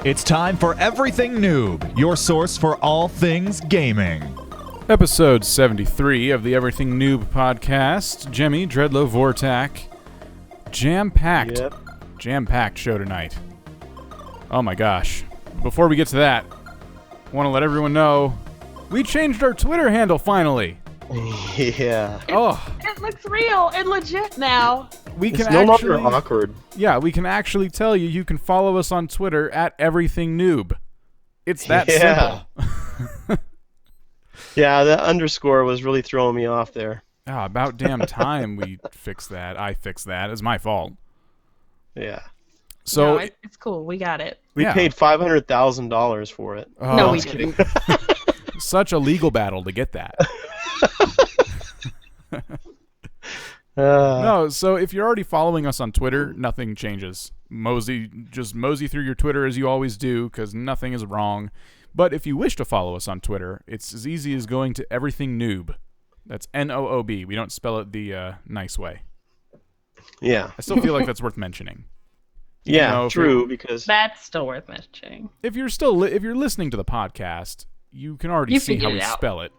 It's time for Everything Noob, your source for all things gaming. Episode 73 of the Everything Noob podcast. Jemmy, Dreadlow, Vortak. Jam-packed. Yep. Jam-packed show tonight. Oh my gosh. Before we get to that, I want to let everyone know we changed our Twitter handle finally. Yeah. It looks real and legit now. It's no longer awkward. Yeah, we can actually tell you can follow us on Twitter at Everything Noob. It's that simple. Yeah, that underscore was really throwing me off there. Oh, about damn time we fixed that. I fixed that. It's my fault. Yeah. So No, it's cool. We got it. We paid $500,000 for it. Oh, No, we didn't. Such a legal battle to get that. No, so if you're already following us on Twitter, nothing changes. Just mosey through your Twitter as you always do, because nothing is wrong. But if you wish to follow us on Twitter, it's as easy as going to Everything Noob. That's Noob. We don't spell it the nice way. Yeah. I still feel like that's worth mentioning. Yeah, true, because That's still worth mentioning. If you're listening to the podcast, you can already see how we spell it.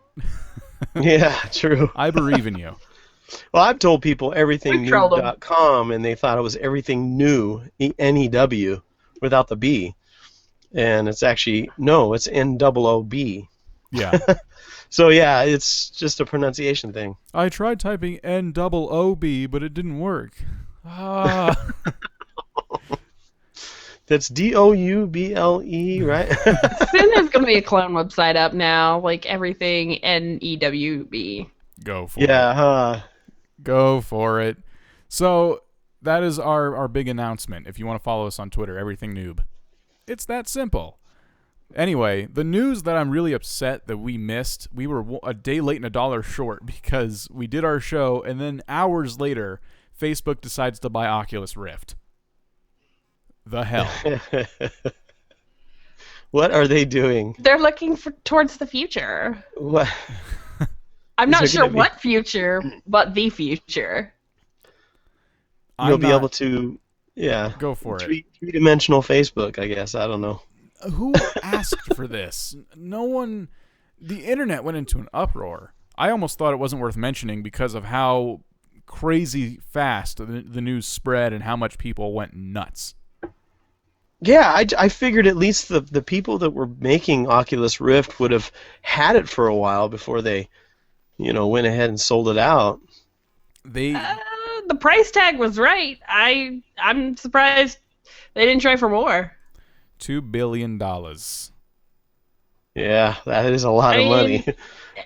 yeah, true. I believe in you. Well, I've told people everythingnoob.com, and they thought it was everything new, N-E-W, without the B. And it's actually, no, it's N-double-O-B. Yeah. So, yeah, it's just a pronunciation thing. I tried typing N-double-O-B, but it didn't work. That's D-O-U-B-L-E, right? Soon there's going to be a clone website up now, like everything N-E-W-B. Go for it. Yeah, Go for it. So that is our big announcement. If you want to follow us on Twitter, Everything Noob. It's that simple. Anyway, the news that I'm really upset that we missed, we were a day late and $1 short because we did our show, and then hours later, Facebook decides to buy Oculus Rift. The hell. What are they doing? They're looking towards the future. What? I'm Is not there sure gonna be- what future, but the future. You'll be able to, Go for it. Three-dimensional Facebook, I guess. I don't know. Who asked for this? No one. The internet went into an uproar. I almost thought it wasn't worth mentioning because of how crazy fast the news spread and how much people went nuts. Yeah, I figured at least the people that were making Oculus Rift would have had it for a while before they, went ahead and sold it out. The price tag was right. I'm surprised they didn't try for more. $2 billion. Yeah, that is a lot of money.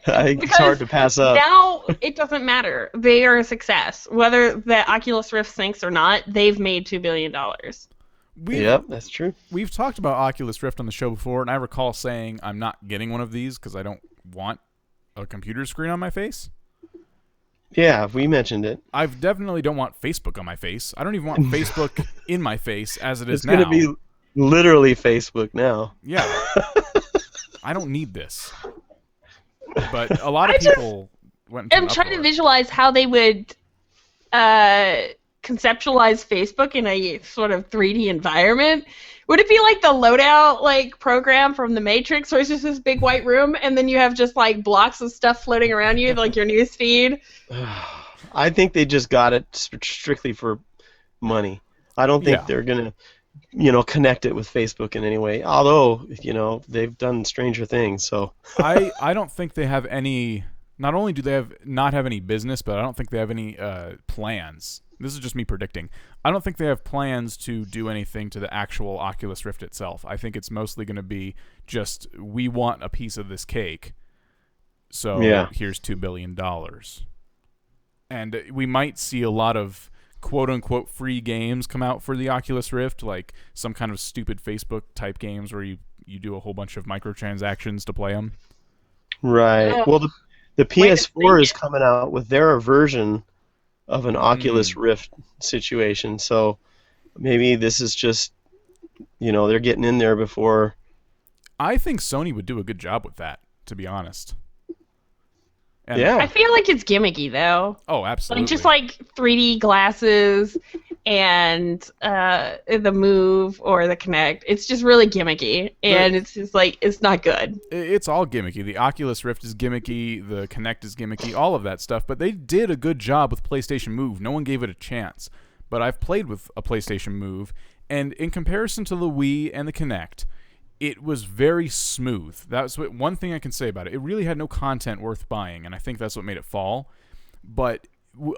It's hard to pass up. Now it doesn't matter. They are a success. Whether the Oculus Rift sinks or not, they've made $2 billion. Yep, that's true. We've talked about Oculus Rift on the show before, and I recall saying I'm not getting one of these because I don't want a computer screen on my face. Yeah, we mentioned it. I definitely don't want Facebook on my face. I don't even want Facebook in my face as it is now. It's going to be literally Facebook now. Yeah. I don't need this. But a lot of people went into I'm an trying to uproar. visualize how they would conceptualize Facebook in a sort of 3D environment. Would it be like the loadout program from The Matrix, where it's just this big white room, and then you have just blocks of stuff floating around you, like your news feed? I think they just got it strictly for money. I don't think they're gonna, connect it with Facebook in any way. Although, they've done stranger things. So I don't think they have any. Not only do they not have any business, but I don't think they have any plans. This is just me predicting. I don't think they have plans to do anything to the actual Oculus Rift itself. I think it's mostly going to be just, we want a piece of this cake, so here's $2 billion. And we might see a lot of quote-unquote free games come out for the Oculus Rift, like some kind of stupid Facebook-type games where you do a whole bunch of microtransactions to play them. Right. Well, the PS4 is coming out with their version of an Oculus Rift situation, so maybe this is just, they're getting in there before. I think Sony would do a good job with that, to be honest. And I feel like it's gimmicky, though. Oh, absolutely. Just 3D glasses and the Move or the Kinect. It's just really gimmicky, and it's just like it's not good. It's all gimmicky. The Oculus Rift is gimmicky. The Kinect is gimmicky. All of that stuff. But they did a good job with PlayStation Move. No one gave it a chance. But I've played with a PlayStation Move, and in comparison to the Wii and the Kinect, it was very smooth. That's one thing I can say about it. It really had no content worth buying, and I think that's what made it fall. But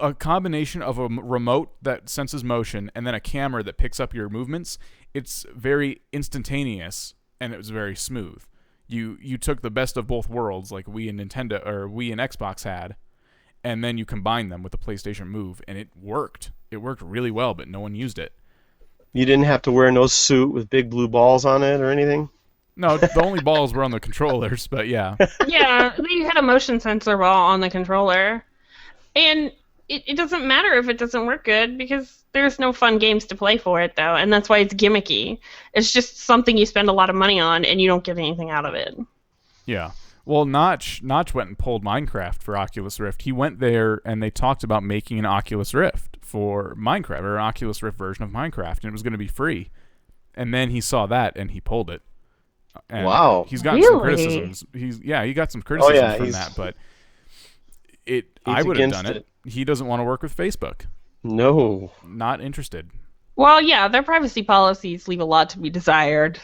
a combination of a remote that senses motion and then a camera that picks up your movements, it's very instantaneous, and it was very smooth. You took the best of both worlds, like Wii and Nintendo or Wii and Xbox had, and then you combined them with the PlayStation Move, and it worked. It worked really well, but no one used it. You didn't have to wear no suit with big blue balls on it or anything? No, the only balls were on the controllers, but yeah. Yeah, you had a motion sensor ball on the controller. And it doesn't matter if it doesn't work good, because there's no fun games to play for it, though, and that's why it's gimmicky. It's just something you spend a lot of money on, and you don't get anything out of it. Yeah. Well, Notch went and pulled Minecraft for Oculus Rift. He went there, and they talked about making an Oculus Rift for Minecraft, or an Oculus Rift version of Minecraft, and it was going to be free. And then he saw that, and he pulled it. And wow. He's gotten some criticisms. He got some criticisms from that, but I would have done it. He doesn't want to work with Facebook. No. Not interested. Well, yeah, their privacy policies leave a lot to be desired.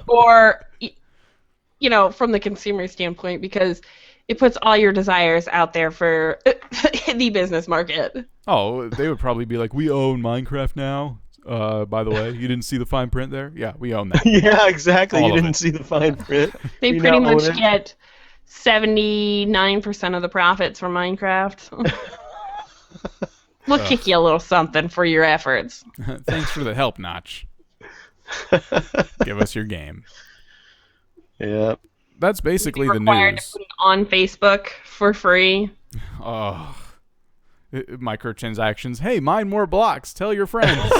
Or, from the consumer standpoint, because it puts all your desires out there for the business market. Oh, they would probably be like, we own Minecraft now. By the way, you didn't see the fine print there? Yeah, we own that. Yeah, exactly. All you didn't see the fine print. They pretty much get 79% of the profits from Minecraft. We'll kick you a little something for your efforts. Thanks for the help, Notch. Give us your game. Yeah. That's basically the required news. To put it on Facebook for free. Oh. Microtransactions. Hey, mine more blocks. Tell your friends.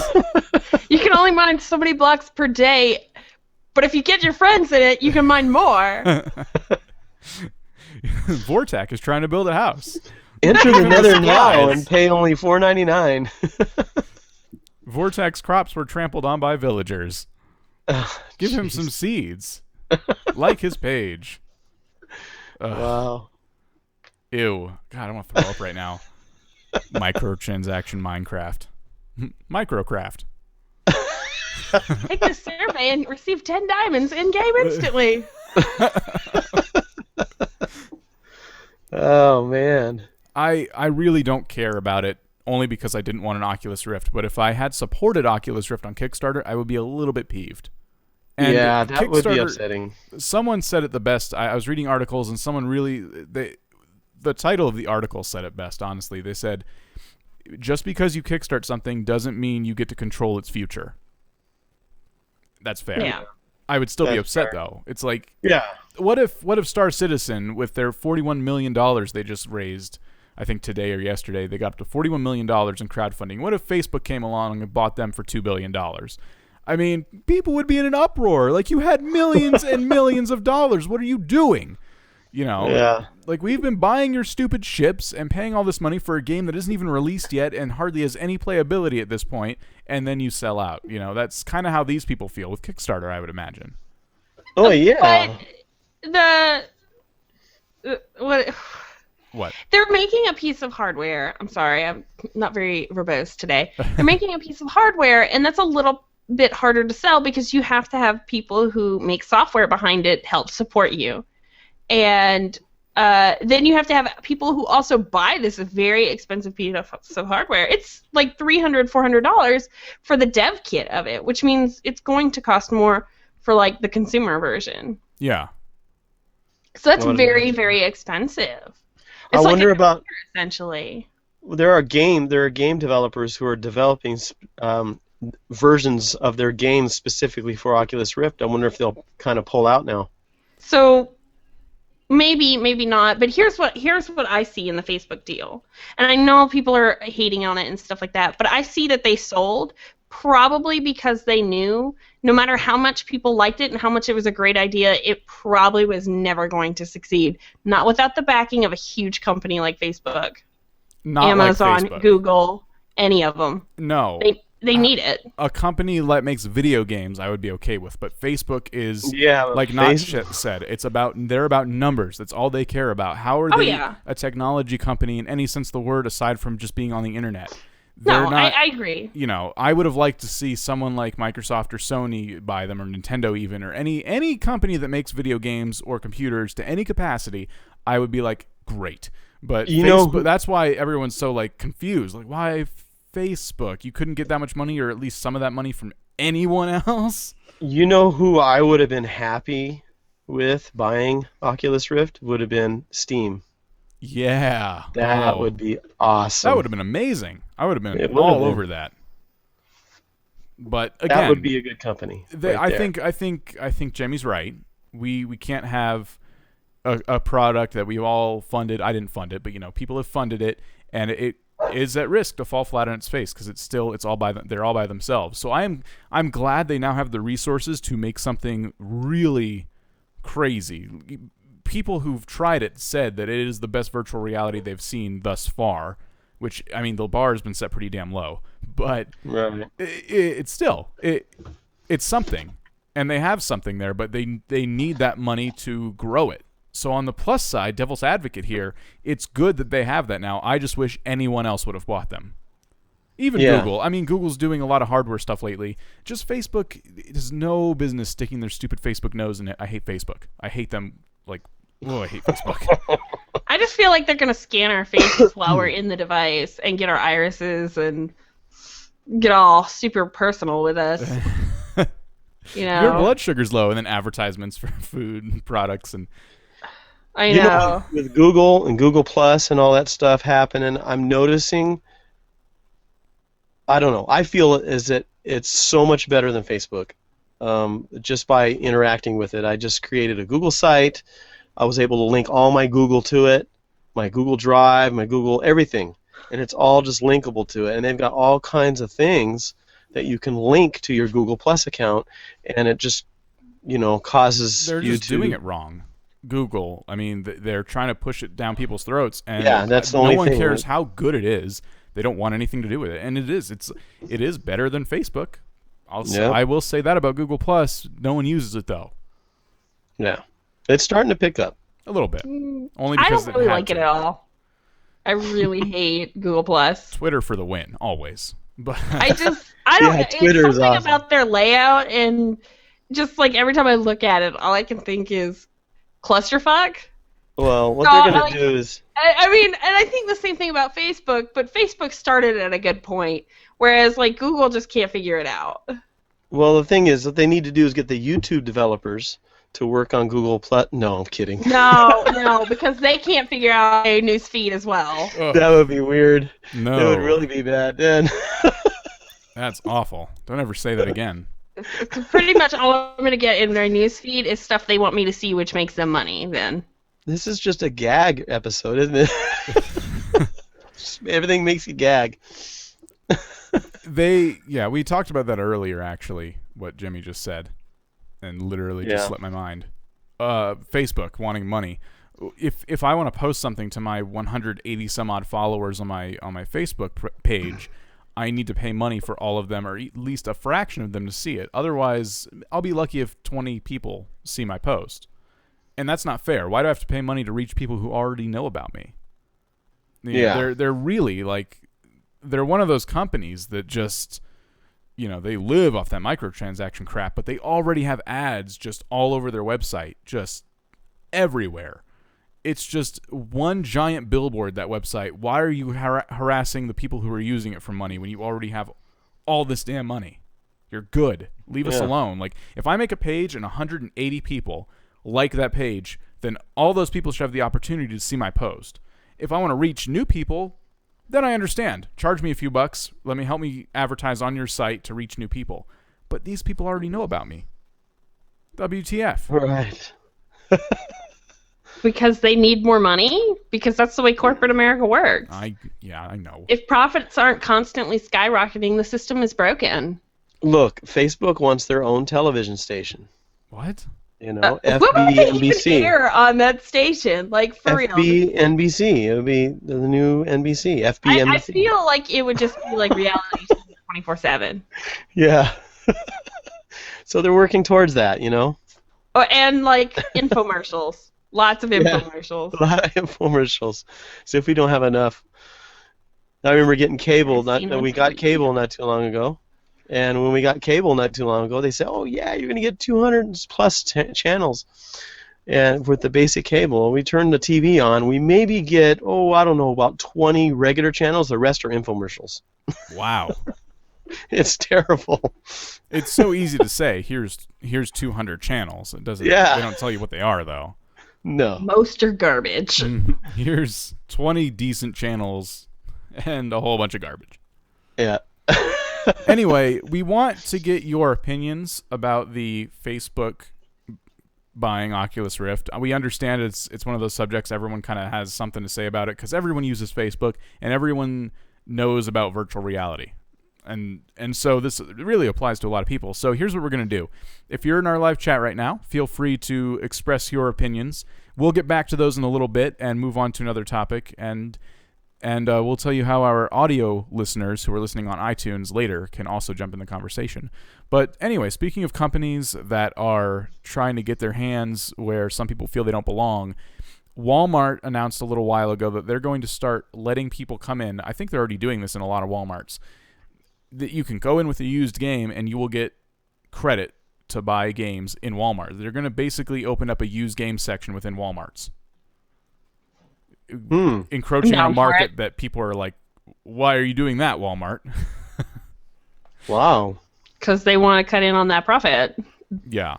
You can only mine so many blocks per day, but if you get your friends in it, you can mine more. Vortac is trying to build a house. Enter the Nether now and pay only $4.99. Vortac's crops were trampled on by villagers. Give him some seeds. Like his page. Wow. Ew. God, I want to throw up right now. Microtransaction Minecraft. Microcraft. Take this survey and receive 10 diamonds in-game instantly. Oh, man. I really don't care about it, only because I didn't want an Oculus Rift. But if I had supported Oculus Rift on Kickstarter, I would be a little bit peeved. And yeah, that would be upsetting. Someone said it the best. I was reading articles, and someone really... The title of the article said it best, honestly. They said, just because you kickstart something doesn't mean you get to control its future. That's fair. Yeah. I would still be upset, though. It's like, yeah. What if Star Citizen, with their $41 million they just raised, I think today or yesterday, they got up to $41 million in crowdfunding. What if Facebook came along and bought them for $2 billion? I mean, people would be in an uproar. Like, you had millions and millions of dollars. What are you doing? Like, we've been buying your stupid ships and paying all this money for a game that isn't even released yet and hardly has any playability at this point, and then you sell out. That's kind of how these people feel with Kickstarter, I would imagine. Oh, yeah. But What? They're making a piece of hardware. I'm sorry, I'm not very verbose today. They're making a piece of hardware, and that's a little bit harder to sell because you have to have people who make software behind it help support you. And then you have to have people who also buy this very expensive piece of hardware. It's like $300, $400 for the dev kit of it, which means it's going to cost more for like the consumer version. Yeah. So that's very, very expensive. It's I like wonder about essentially. There are game developers who are developing versions of their games specifically for Oculus Rift. I wonder if they'll kind of pull out now. So maybe not, but here's what I see in the Facebook deal. And I know people are hating on it and stuff like that, but I see that they sold probably because they knew no matter how much people liked it and how much it was a great idea, it probably was never going to succeed. Not without the backing of a huge company like Facebook. Not Amazon, like Facebook. Google, any of them. No. They need it. A company that makes video games, I would be okay with, but Facebook is like said. They're about numbers. That's all they care about. How are they a technology company in any sense of the word, aside from just being on the internet? I agree. You know, I would have liked to see someone like Microsoft or Sony buy them, or Nintendo even, or any company that makes video games or computers to any capacity. I would be like, great. But Facebook, that's why everyone's so like confused. Like, why Facebook? You couldn't get that much money, or at least some of that money, from anyone else? You know who I would have been happy with buying Oculus Rift? Would have been Steam. Yeah. That would be awesome. That would have been amazing. I would have been all over that. But again, that would be a good company. I think Jamie's right. We can't have a product that we've all funded. I didn't fund it, but people have funded it, and it is at risk to fall flat on its face because they're all by themselves. So I'm glad they now have the resources to make something really crazy. People who've tried it said that it is the best virtual reality they've seen thus far, which, I mean, the bar has been set pretty damn low, but it's still it's something, and they have something there, but they need that money to grow it. So on the plus side, devil's advocate here, it's good that they have that now. I just wish anyone else would have bought them. Even Google. I mean, Google's doing a lot of hardware stuff lately. Just Facebook has no business sticking their stupid Facebook nose in it. I hate Facebook. I hate them. I hate Facebook. I just feel like they're going to scan our faces while we're in the device and get our irises and get all super personal with us. Your blood sugar's low, and then advertisements for food and products. And I know. With Google and Google Plus and all that stuff happening, I'm noticing, I don't know, I feel as that it's so much better than Facebook. Just by interacting with it. I just created a Google site. I was able to link all my Google to it, my Google Drive, my Google everything, and it's all just linkable to it. And they've got all kinds of things that you can link to your Google Plus account, and it just, causes they're you just doing it wrong. Google, I mean, they're trying to push it down people's throats, and that's the only no one thing, cares how good it is. They don't want anything to do with it, and it is better than Facebook. I will say that about Google Plus. No one uses it though. Yeah, it's starting to pick up a little bit. Only I because don't really like it at all. I really hate Google Plus. Twitter for the win, always. But I don't. Twitter it's is something awesome. about their layout, and just like every time I look at it, all I can think is clusterfuck. Well, what they're going to do is... I mean, and I think the same thing about Facebook, but Facebook started at a good point, whereas Google just can't figure it out. Well, the thing is, what they need to do is get the YouTube developers to work on Google Plus. No, I'm kidding. No, because they can't figure out a news feed as well. That would be weird. No. That would really be bad, then. That's awful. Don't ever say that again. It's pretty much all I'm going to get in their news feed is stuff they want me to see, which makes them money, then. This is just a gag episode, isn't it? Everything makes you gag. We talked about that earlier, actually, what Jimmy just said, and literally just slipped my mind. Facebook wanting money. If I want to post something to my 180 some odd followers on my Facebook page, I need to pay money for all of them, or at least a fraction of them, to see it. Otherwise, I'll be lucky if 20 people see my post. And that's not fair. Why do I have to pay money to reach people who already know about me? They're really they're one of those companies that just, they live off that microtransaction crap, but they already have ads just all over their website, just everywhere. It's just one giant billboard, that website. Why are you harassing the people who are using it for money when you already have all this damn money? You're good. Leave us alone. If I make a page and 180 people like that page, then all those people should have the opportunity to see my post. If I want to reach new people, then I understand. Charge me a few bucks. Help me advertise on your site to reach new people. But these people already know about me. WTF. Right. Because they need more money? Because that's the way corporate America works. I know. If profits aren't constantly skyrocketing, the system is broken. Look, Facebook wants their own television station. What? You know, What would they even FBNBC. air on that station? Like, for real. FBNBC. It would be the new NBC. I FBNBC. feel like it would just be like reality 24/7. Yeah. So they're working towards that, you know? Oh, and like infomercials. Lots of infomercials. A lot of infomercials. So if we don't have enough. I remember getting cable. We got cable not too long ago. And when we got cable not too long ago, they said, oh, yeah, you're going to get 200 plus channels. And with the basic cable, we turn the TV on. We maybe get, I don't know, about 20 regular channels. The rest are infomercials. Wow. It's terrible. It's so easy to say, here's 200 channels. It doesn't. Yeah. They don't tell you what they are, though. No. Most are garbage. Here's 20 decent channels and a whole bunch of garbage. Yeah. Anyway, we want to get your opinions about the Facebook buying Oculus Rift. We understand it's one of those subjects everyone kind of has something to say about it because everyone uses Facebook and everyone knows about virtual reality. And so this really applies to a lot of people. So here's what we're going to do. If you're in our live chat right now, feel free to express your opinions. We'll get back to those in a little bit and move on to another topic. And we'll tell you how our audio listeners who are listening on iTunes later can also jump in the conversation. But anyway, speaking of companies that are trying to get their hands where some people feel they don't belong, Walmart announced a little while ago that they're going to start letting people come in. I think they're already doing this in a lot of Walmarts. That you can go in with a used game and you will get credit to buy games in Walmart. They're going to basically open up a used game section within Walmarts. Encroaching on a market that people are like, why are you doing that, Walmart? Wow. Because they want to cut in on that profit. Yeah.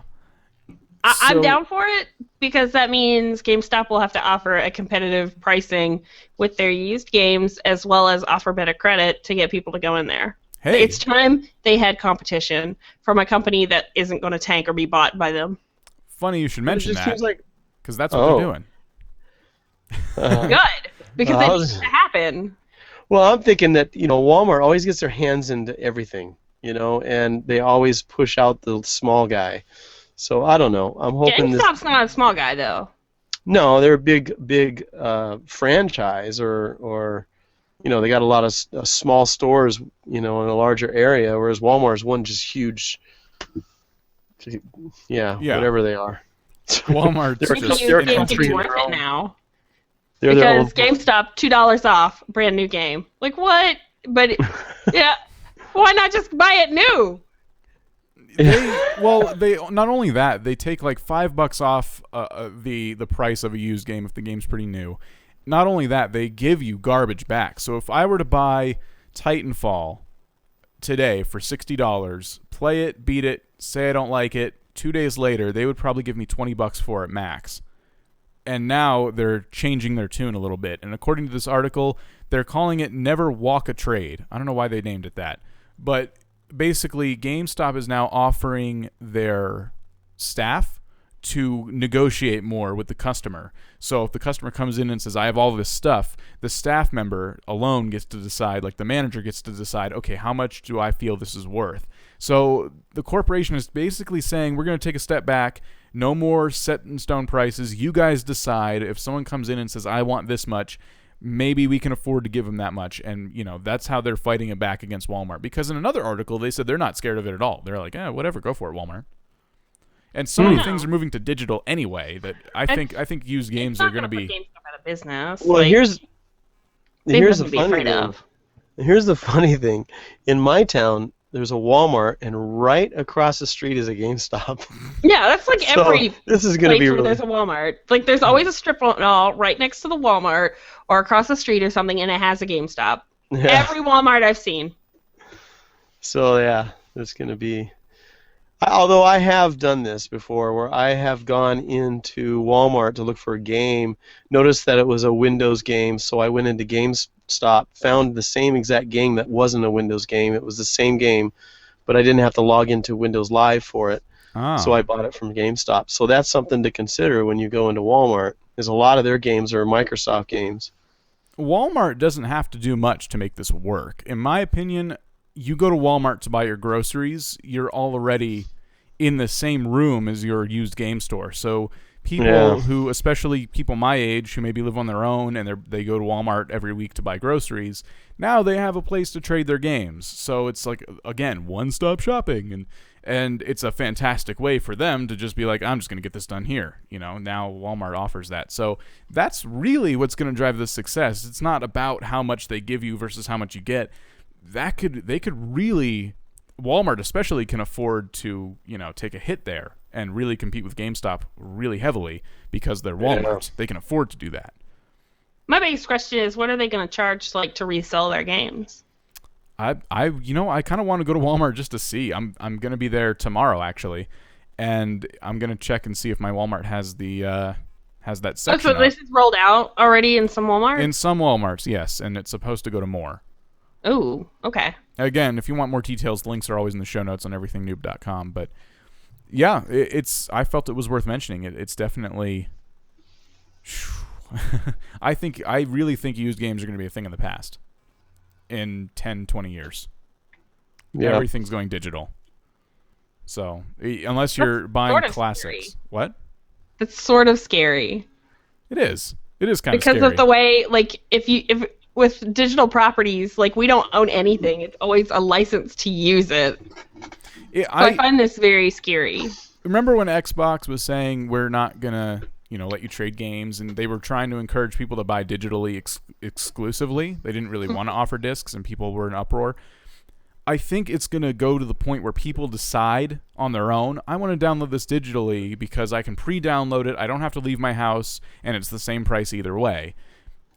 I'm down for it because that means GameStop will have to offer a competitive pricing with their used games as well as offer better credit to get people to go in there. Hey. It's time they had competition from a company that isn't going to tank or be bought by them. Funny you should mention that because that's what they're doing. Good, because it needs to happen. Well, I'm thinking that, Walmart always gets their hands into everything, and they always push out the small guy. So I don't know. I'm hoping GameStop's not a small guy, though. No, they're a big franchise or they got a lot of small stores, in a larger area, whereas Walmart's one just huge, whatever they are. Walmart's they're country worth it now. They're because GameStop, $2 off, brand new game. Like, what? But, yeah, why not just buy it new? They not only that, they take like $5 off the price of a used game if the game's pretty new. Not only that, they give you garbage back. So if I were to buy Titanfall today for $60, play it, beat it, say I don't like it, 2 days later, they would probably give me $20 for it max. And now they're changing their tune a little bit. And according to this article, they're calling it Never Walk a Trade. I don't know why they named it that. But basically, GameStop is now offering their staff to negotiate more with the customer. So if the customer comes in and says, I have all this stuff, the staff member alone gets to decide, like the manager gets to decide, okay, how much do I feel this is worth? So the corporation is basically saying, we're going to take a step back. No more set in stone prices. You guys decide. If someone comes in and says, I want this much, maybe we can afford to give them that much. And, that's how they're fighting it back against Walmart. Because in another article, they said they're not scared of it at all. They're like, whatever, go for it, Walmart. And so many things are moving to digital anyway that I think used games are going to be GameStop out of business. Well, here's the funny thing. Here's the funny thing. In my town, there's a Walmart, and right across the street is a GameStop. Yeah, that's like every this is going to be where there's a Walmart. Like, there's always a strip mall right next to the Walmart or across the street or something, and it has a GameStop. Yeah. Every Walmart I've seen. So, yeah, there's going to be... Although I have done this before, where I have gone into Walmart to look for a game, noticed that it was a Windows game, so I went into GameStop, found the same exact game that wasn't a Windows game. It was the same game, but I didn't have to log into Windows Live for it, so I bought it from GameStop. So that's something to consider when you go into Walmart, because a lot of their games are Microsoft games. Walmart doesn't have to do much to make this work. In my opinion, you go to Walmart to buy your groceries, you're already in the same room as your used game store. So people who, especially people my age who maybe live on their own and they go to Walmart every week to buy groceries, now they have a place to trade their games. So it's like, again, one-stop shopping, and it's a fantastic way for them to just be like, I'm just going to get this done here. Now Walmart offers that. So that's really what's going to drive this success. It's not about how much they give you versus how much you get. They could really, Walmart especially, can afford to, take a hit there and really compete with GameStop really heavily because they're Walmart. Yeah. They can afford to do that. My biggest question is, what are they going to charge to resell their games? I kind of want to go to Walmart just to see. I'm going to be there tomorrow actually, and I'm going to check and see if my Walmart has that section. So this is rolled out already in some Walmarts? In some Walmarts, yes, and it's supposed to go to more. Ooh, okay. Again, if you want more details, the links are always in the show notes on everythingnoob.com. But yeah, I felt it was worth mentioning. It's definitely. I really think used games are going to be a thing of the past. In 10, 20 years. Yeah. Everything's going digital. So, unless you're buying classics. Scary. What? It's sort of scary. It is. It is kind of scary. Because of the way, if with digital properties, we don't own anything. It's always a license to use it. I find this very scary. Remember when Xbox was saying we're not going to let you trade games, and they were trying to encourage people to buy digitally exclusively. They didn't really want to offer discs, and people were in uproar. I think it's going to go to the point where people decide on their own, I want to download this digitally because I can pre-download it, I don't have to leave my house, and it's the same price either way.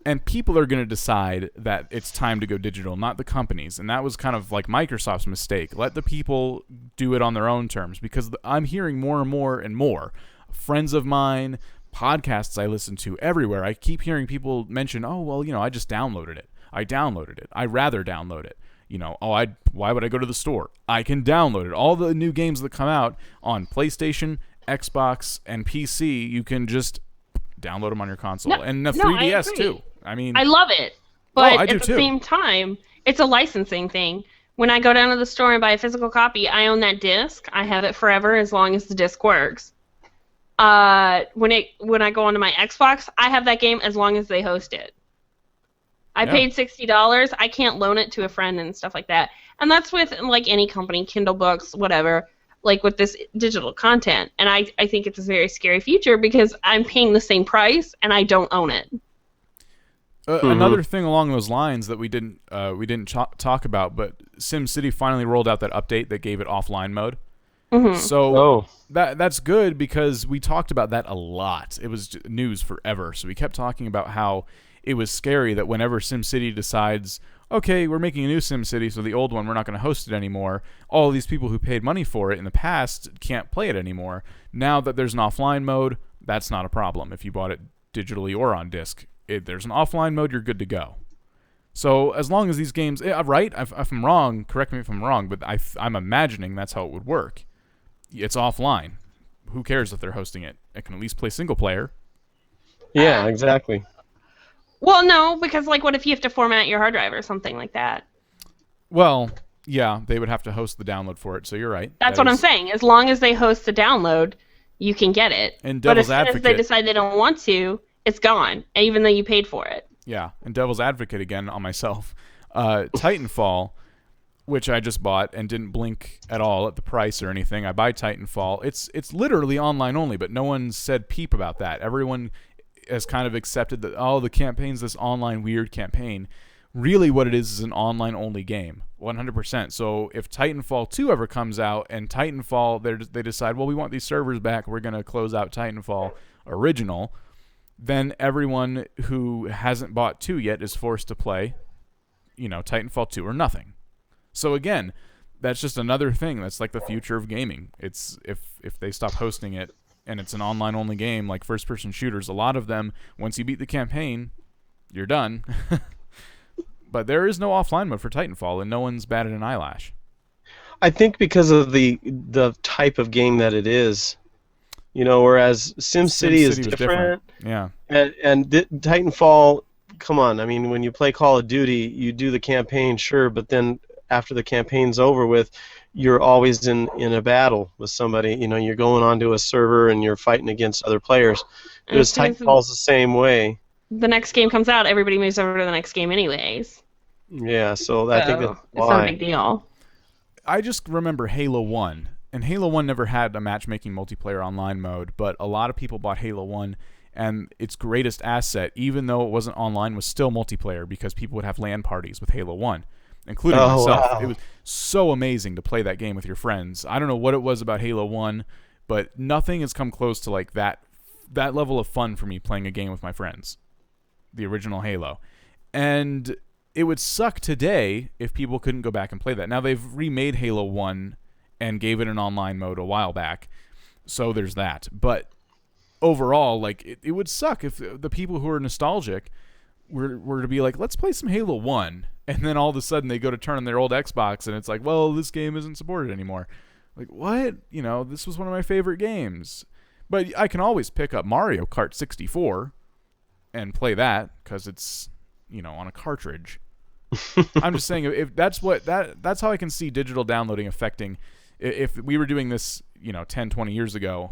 And people are going to decide that it's time to go digital, not the companies. And that was kind of like Microsoft's mistake. Let the people do it on their own terms, because I'm hearing more and more and more. Friends of mine, podcasts I listen to everywhere, I keep hearing people mention, oh, well, I just downloaded it. I'd rather download it. Why would I go to the store? I can download it. All the new games that come out on PlayStation, Xbox, and PC, you can just download them on your console. And the 3DS too. I mean, I love it. But at the same time, it's a licensing thing. When I go down to the store and buy a physical copy, I own that disc. I have it forever as long as the disc works. When I go onto my Xbox, I have that game as long as they host it. I paid $60. I can't loan it to a friend and stuff like that. And that's with any company, Kindle books, whatever, with this digital content. And I think it's a very scary future because I'm paying the same price and I don't own it. Another thing along those lines that we didn't talk about, but SimCity finally rolled out that update that gave it offline mode. Mm-hmm. So that's good because we talked about that a lot. It was news forever. So we kept talking about how it was scary that whenever SimCity decides, okay, we're making a new SimCity, so the old one, we're not going to host it anymore, all these people who paid money for it in the past can't play it anymore. Now that there's an offline mode, that's not a problem. If you bought it digitally or on disc, there's an offline mode, you're good to go. So as long as these games, right? If I'm wrong, correct me if I'm wrong, but I'm imagining that's how it would work. It's offline. Who cares if they're hosting it? It can at least play single player. Yeah, exactly. Well, no, because what if you have to format your hard drive or something like that? Well, yeah, they would have to host the download for it, so you're right. That's what I'm saying. As long as they host the download, you can get it. And Devil's Advocate, but as soon as they decide they don't want to, it's gone, even though you paid for it. Yeah, and Devil's Advocate again on myself. Titanfall, which I just bought and didn't blink at all at the price or anything. I buy Titanfall. It's literally online only, but no one said peep about that. Everyone has kind of accepted that, the campaign's this online weird campaign. Really what it is an online only game, 100%. So if Titanfall 2 ever comes out and Titanfall, they decide, well, we want these servers back, we're going to close out Titanfall original, then everyone who hasn't bought 2 yet is forced to play, Titanfall 2 or nothing. So again, that's just another thing. That's the future of gaming. It's if they stop hosting it and it's an online only game like first person shooters, a lot of them, once you beat the campaign, you're done. But there is no offline mode for Titanfall, and no one's batted an eyelash. I think because of the type of game that it is, whereas SimCity is different. Yeah. And Titanfall, come on, I mean, when you play Call of Duty, you do the campaign, sure, but then after the campaign's over with, you're always in a battle with somebody. You're going onto a server and you're fighting against other players. And as Because soon as Titanfall's the same way. the next game comes out, everybody moves over to the next game anyways. Yeah, so I think that's It's not a why. big deal. I just remember Halo 1, and Halo 1 never had a matchmaking multiplayer online mode, but a lot of people bought Halo 1, and its greatest asset, even though it wasn't online, was still multiplayer because people would have LAN parties with Halo 1, including Oh, myself. wow. It was so amazing to play that game with your friends. I don't know what it was about Halo 1, but nothing has come close to like that level of fun for me playing a game with my friends. The original Halo. And it would suck today if people couldn't go back and play that. Now, they've remade Halo 1 and gave it an online mode a while back, so there's that. But overall, like, it would suck if the people who are nostalgic were to be like, let's play some Halo 1, and then all of a sudden they go to turn on their old Xbox, and it's like, well, this game isn't supported anymore. Like, what? This was one of my favorite games. But I can always pick up Mario Kart 64 and play that, because it's, on a cartridge. I'm just saying, if that's how I can see digital downloading affecting. If we were doing this, 10, 20 years ago,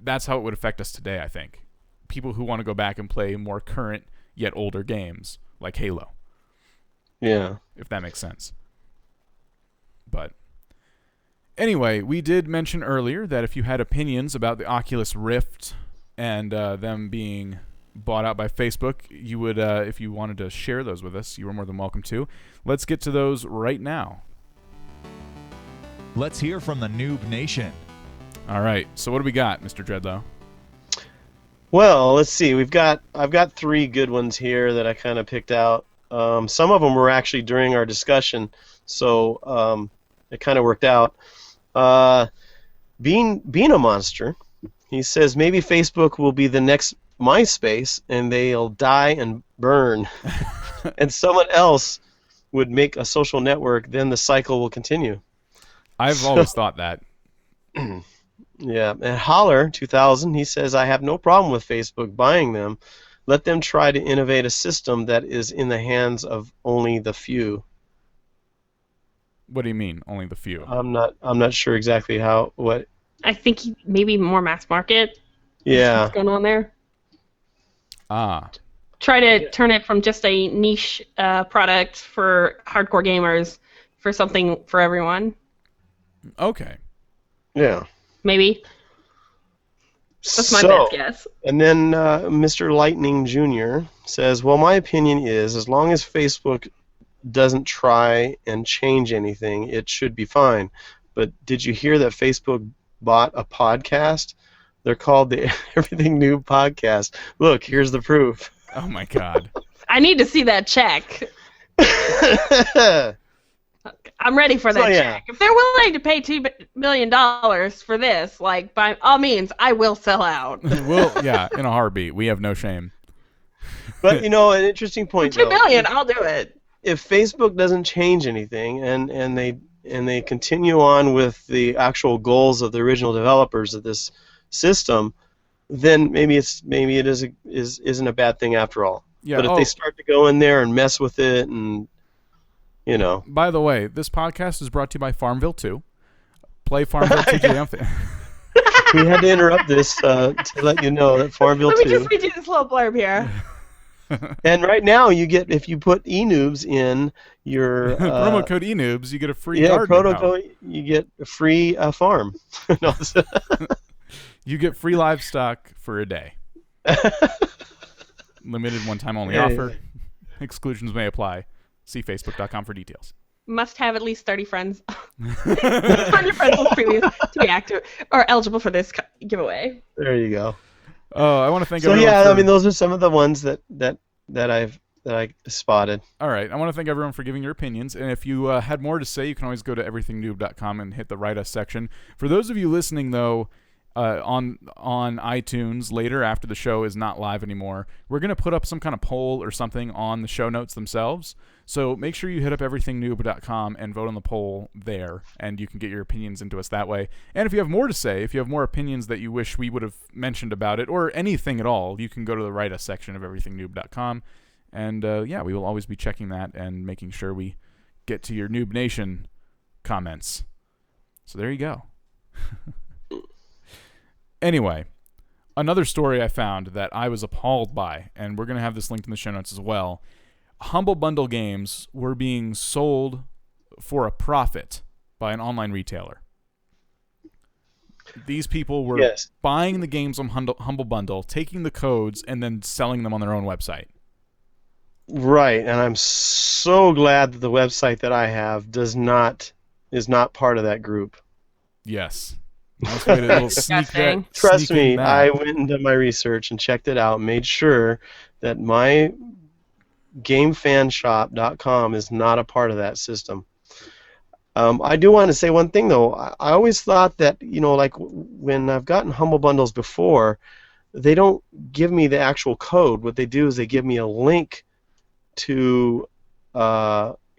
that's how it would affect us today, I think. People who want to go back and play more current yet older games like Halo. Yeah. If that makes sense. But anyway, we did mention earlier that if you had opinions about the Oculus Rift and them being bought out by Facebook, you would, if you wanted to share those with us, you were more than welcome to. Let's get to those right now. Let's hear from the Noob Nation. All right. So what do we got, Mr. Dreadlow? Well, let's see. I've got 3 good ones here that I kind of picked out. Some of them were actually during our discussion, so it kind of worked out. Being a monster, he says maybe Facebook will be the next MySpace and they'll die and burn, and someone else would make a social network. Then the cycle will continue. I've always thought that. Yeah, and Holler 2000, he says, I have no problem with Facebook buying them. Let them try to innovate a system that is in the hands of only the few. What do you mean, only the few? I'm not sure exactly what. I think maybe more mass market. Yeah. What's going on there? Try to turn it from just a niche product for hardcore gamers for something for everyone. Okay. Yeah. Maybe. That's my best guess. And then Mr. Lightning Jr. says, well, my opinion is as long as Facebook doesn't try and change anything, it should be fine. But did you hear that Facebook bought a podcast? They're called the Everything Noob Podcast. Look, here's the proof. Oh, my God. I need to see that check. I'm ready for that check. If they're willing to pay $2 million for this, like, by all means, I will sell out. Yeah, in a heartbeat. We have no shame. But, an interesting point, $2 million, I'll do it. If Facebook doesn't change anything and they continue on with the actual goals of the original developers of this system, then maybe it isn't a bad thing after all. Yeah, but if they start to go in there and mess with it and By the way, this podcast is brought to you by Farmville 2. Play Farmville 2 to we had to interrupt this to let you know that Farmville 2. Let me just read you this little blurb here. And right now, if you put eNoobs in your promo code eNoobs, you get a free garden. You get a free farm. You get free livestock for a day. Limited one-time only offer. Exclusions may apply. See Facebook.com for details. Must have at least 30 friends on your friends list previous to be active or eligible for this giveaway. There you go. Oh, I want to thank So everyone. those are some of the ones that I spotted. All right, I want to thank everyone for giving your opinions, and if you had more to say, you can always go to everythingnoob.com and hit the Write Us section. For those of you listening, though, on iTunes later after the show is not live anymore, we're going to put up some kind of poll or something on the show notes themselves. So make sure you hit up everythingnoob.com and vote on the poll there, and you can get your opinions into us that way. And if you have more to say, if you have more opinions that you wish we would have mentioned about it, or anything at all, you can go to the Write Us section of everythingnoob.com. And we will always be checking that and making sure we get to your Noob Nation comments. So there you go. Anyway, another story I found that I was appalled by, and we're going to have this linked in the show notes as well. Humble Bundle games were being sold for a profit by an online retailer. These people were buying the games on Humble Bundle, taking the codes, and then selling them on their own website. Right, and I'm so glad that the website that I have is not part of that group. Yes. Nice way to little sneak that. Trust sneak in me, that. I went into my research and checked it out, made sure that my GameFanShop.com is not a part of that system. I do want to say one thing though. I always thought that, like when I've gotten Humble Bundles before, they don't give me the actual code. What they do is they give me a link to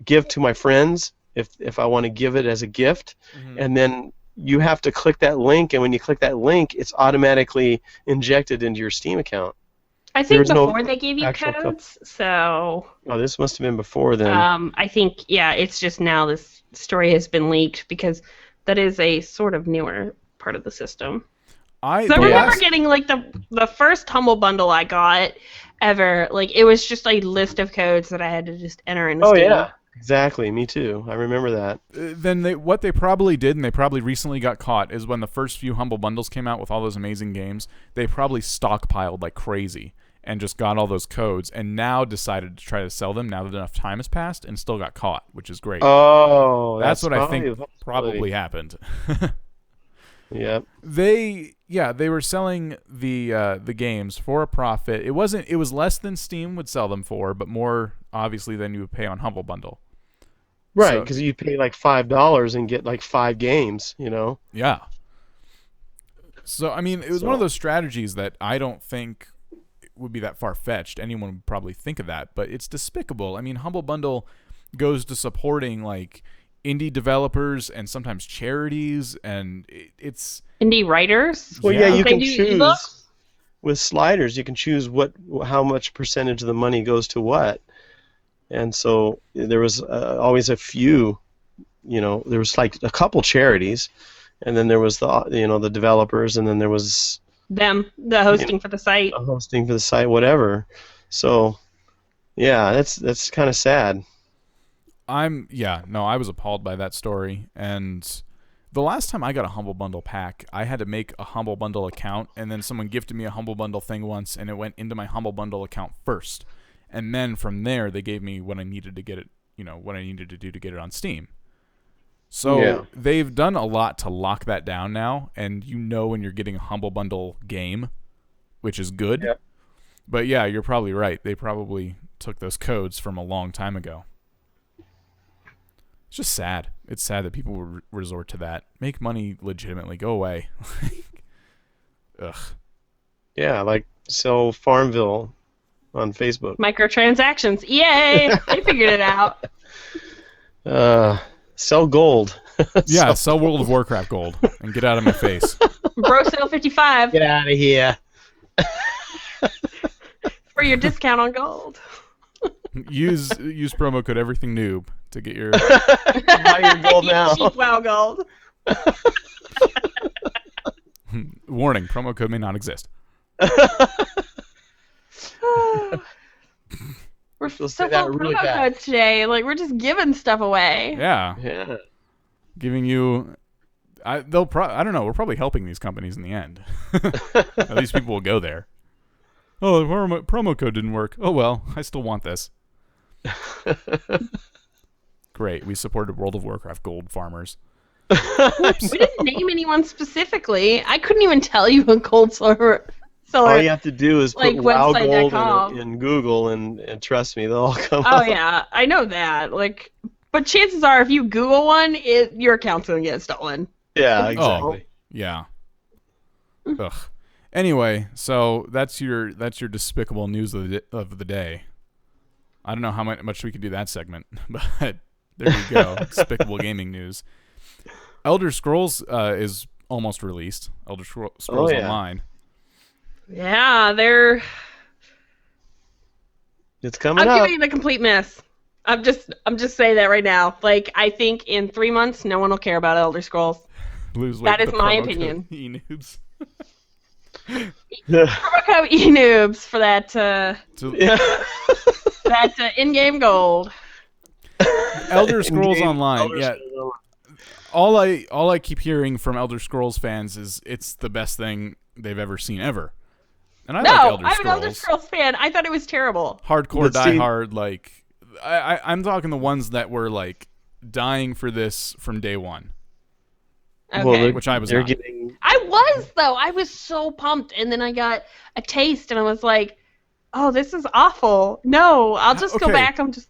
give to my friends if I want to give it as a gift, and then you have to click that link, and when you click that link, it's automatically injected into your Steam account. I think before they gave you codes, so... Oh, this must have been before then. I think, it's just now this story has been leaked, because that is a sort of newer part of the system. I remember getting, like, the first Humble Bundle I got ever, like, it was just a list of codes that I had to just enter into Steam. Yeah. Exactly, me too. I remember that. Then what they probably did, and they probably recently got caught, is when the first few Humble Bundles came out with all those amazing games, they probably stockpiled like crazy and just got all those codes, and now decided to try to sell them now that enough time has passed, and still got caught, which is great. Oh, that's what I think probably happened. Yep. They were selling the games for a profit. It was less than Steam would sell them for, but more obviously than you would pay on Humble Bundle. Right, because you pay like $5 and get like 5 games, Yeah. So I mean, it was one of those strategies that I don't think would be that far-fetched. Anyone would probably think of that, but it's despicable. I mean, Humble Bundle goes to supporting like indie developers and sometimes charities, and it's indie writers. Well, you can choose with sliders. You can choose how much percentage of the money goes to what, and so there was always a few. There was like a couple charities, and then there was the developers, and then there was the hosting for the site, whatever. So yeah, that's kind of sad. I was appalled by that story, and the last time I got a Humble Bundle pack, I had to make a Humble Bundle account, and then someone gifted me a Humble Bundle thing once, and it went into my Humble Bundle account first, and then from there they gave me what I needed to get it, what I needed to do to get it on Steam. So they've done a lot to lock that down now, and when you're getting a Humble Bundle game, which is good. Yep. But yeah, you're probably right. They probably took those codes from a long time ago. It's just sad. It's sad that people would resort to that. Make money legitimately. Go away. Ugh. Yeah, like sell Farmville on Facebook. Microtransactions. Yay! They figured it out. Sell gold. Yeah, sell World of Warcraft gold and get out of my face. Bro sale 55. Get out of here. For your discount on gold. Use promo code EverythingNoob to get your buy your gold now. Cheap WoW gold. Warning: promo code may not exist. We're so full of promo codes today. Like we're just giving stuff away. Yeah. Giving you. I don't know. We're probably helping these companies in the end. At least people will go there. Oh, the promo code didn't work. Oh well, I still want this. Great, we supported World of Warcraft gold farmers. We didn't name anyone specifically. I couldn't even tell you a gold seller. All you have to do is put WoW Gold in Google, and trust me, they'll all come up. Oh yeah, I know that. But chances are, if you Google one, your account's gonna get stolen. Yeah, exactly. Oh, yeah. Ugh. Anyway, so that's your despicable news of the day. I don't know how much we can do that segment, but there you go. Despicable gaming news. Elder Scrolls is almost released. Elder Scrolls Online. Yeah, it's coming up. I'm giving it a complete miss. I'm just saying that right now. Like I think in 3 months, no one will care about Elder Scrolls. Lose weight That with is the my promo code opinion. eNoobs. Promo code eNoobs for that Yeah. that in-game gold. Elder Scrolls In-game Online. Elder Yeah. Scrolls Online. All I keep hearing from Elder Scrolls fans is it's the best thing they've ever seen ever. And I like No, Elder I'm Scrolls. an Elder Scrolls fan. I thought it was terrible. Hardcore, But see- diehard, like I'm talking the ones that were like dying for this from day one. Okay. Well, Which I was they're not. getting. I was though. I was so pumped, and then I got a taste, and I was like, "Oh, this is awful. No, I'll just go Okay. back. I'll just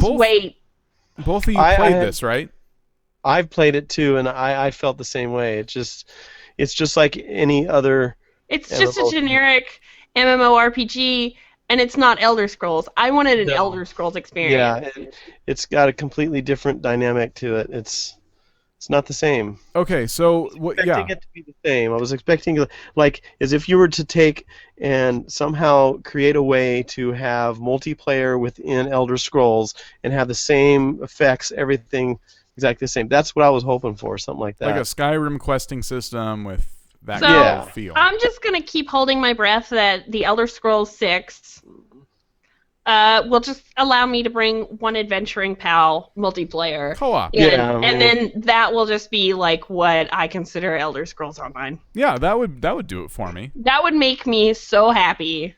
Both- wait." Both of you I played had- this, right? I've played it too, and I felt the same way. It's just like any other. It's just a MMO. generic MMORPG, and it's not Elder Scrolls. I wanted an No. Elder Scrolls experience. Yeah, it's got a completely different dynamic to it. It's not the same. Okay, so what? Yeah, Expecting it to be the same. I was expecting like as if you were to take and somehow create a way to have multiplayer within Elder Scrolls and have the same effects, everything exactly the same. That's what I was hoping for, something like that. like a Skyrim questing system with that So, kind of feel. I'm just gonna keep holding my breath that the Elder Scrolls 6 will just allow me to bring one adventuring pal multiplayer. Co-op. And, Yeah, I mean- and then that will just be like what I consider Elder Scrolls Online. Yeah, that would do it for me. That would make me so happy.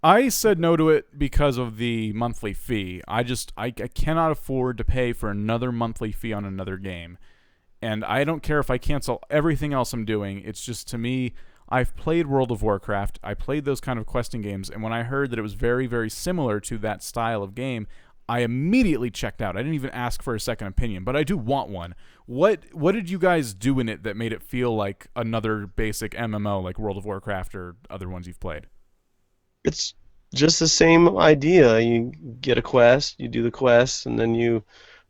I said no to it because of the monthly fee. I cannot afford to pay for another monthly fee on another game. And I don't care if I cancel everything else I'm doing. It's just, to me, I've played World of Warcraft. I played those kind of questing games, and when I heard that it was very, very similar to that style of game, I immediately checked out. I didn't even ask for a second opinion, but I do want one. What did you guys do in it that made it feel like another basic MMO like World of Warcraft or other ones you've played? It's just the same idea. You get a quest, you do the quest, and then you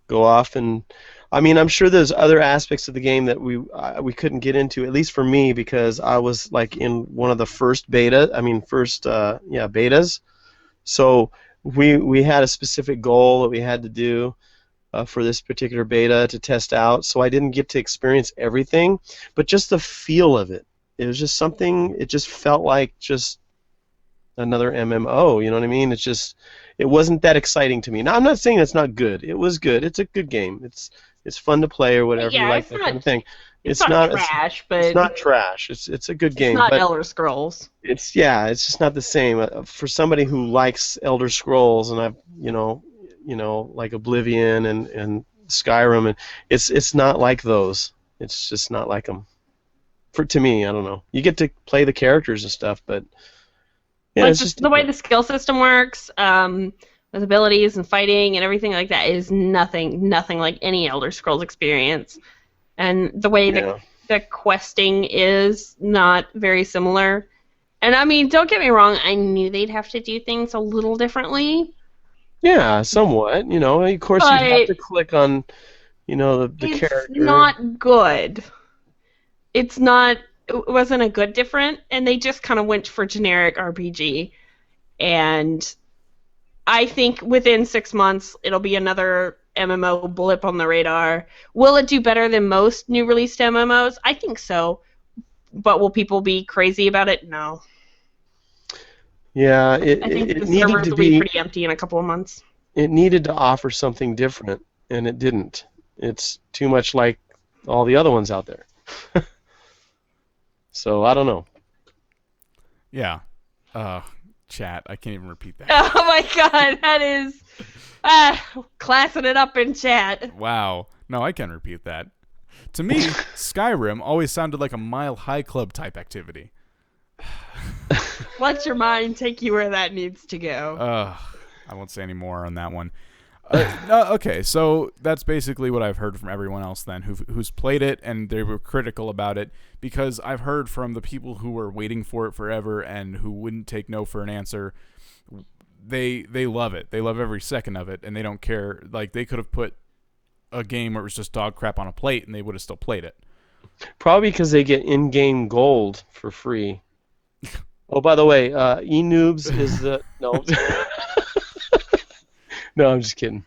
go off and. I mean, I'm sure there's other aspects of the game that we couldn't get into, at least for me, because I was like in one of the first betas. So we had a specific goal that we had to do for this particular beta to test out. So I didn't get to experience everything, but just the feel of it. It was just something. It just felt like just another MMO. You know what I mean? It wasn't that exciting to me. Now I'm not saying it's not good. It was good. It's a good game. It's fun to play or whatever. Yeah, you like it's that not- kind of thing. It's not trash, but It's not trash. It's a good game. it's not but Elder Scrolls. it's just not the same. For somebody who likes Elder Scrolls and I've like Oblivion and Skyrim, and it's not like those. It's just not like them. To me, I don't know. You get to play the characters and stuff, but yeah, Like it's just the way the skill system works, with abilities and fighting and everything like that is nothing like any Elder Scrolls experience. And the way Yeah. the questing is not very similar. And I mean, don't get me wrong, I knew they'd have to do things a little differently. Yeah, somewhat. Of course you have But- to click on, the It's character. not good. It wasn't a good different, and they just kind of went for generic RPG. And I think within 6 months, it'll be another MMO blip on the radar. Will it do better than most new released MMOs? I think so. But will people be crazy about it? No. Yeah, I think it the needed servers to will be be. pretty empty in a couple of months. It needed to offer something different, and it didn't. It's too much like all the other ones out there. So I don't know. Yeah. Chat. I can't even repeat that. Oh my god, that is classing it up in chat. Wow. No, I can repeat that. To me, Skyrim always sounded like a Mile High Club type activity. Let your mind take you where that needs to go. I won't say any more on that one. No, okay, so that's basically what I've heard from everyone else then who's played it, and they were critical about it, because I've heard from the people who were waiting for it forever and who wouldn't take no for an answer. They love it. They love every second of it, and they don't care. Like, they could have put a game where it was just dog crap on a plate, and they would have still played it. Probably because they get in-game gold for free. Oh, by the way, eNoobs is the no. No, I'm just kidding.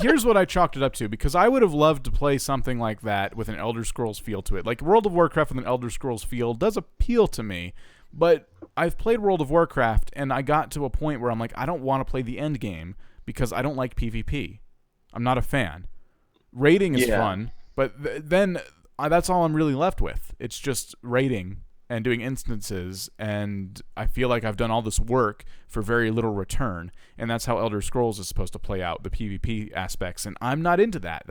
here's what I chalked it up to, because I would have loved to play something like that with an Elder Scrolls feel to it. Like World of Warcraft with an Elder Scrolls feel does appeal to me, but I've played World of Warcraft and I got to a point where I'm like, I don't want to play the end game because I don't like PvP. I'm not a fan. Raiding is fun, but then that's all I'm really left with. It's just raiding and doing instances, and I feel like I've done all this work for very little return, and that's how Elder Scrolls is supposed to play out, the PvP aspects, and I'm not into that.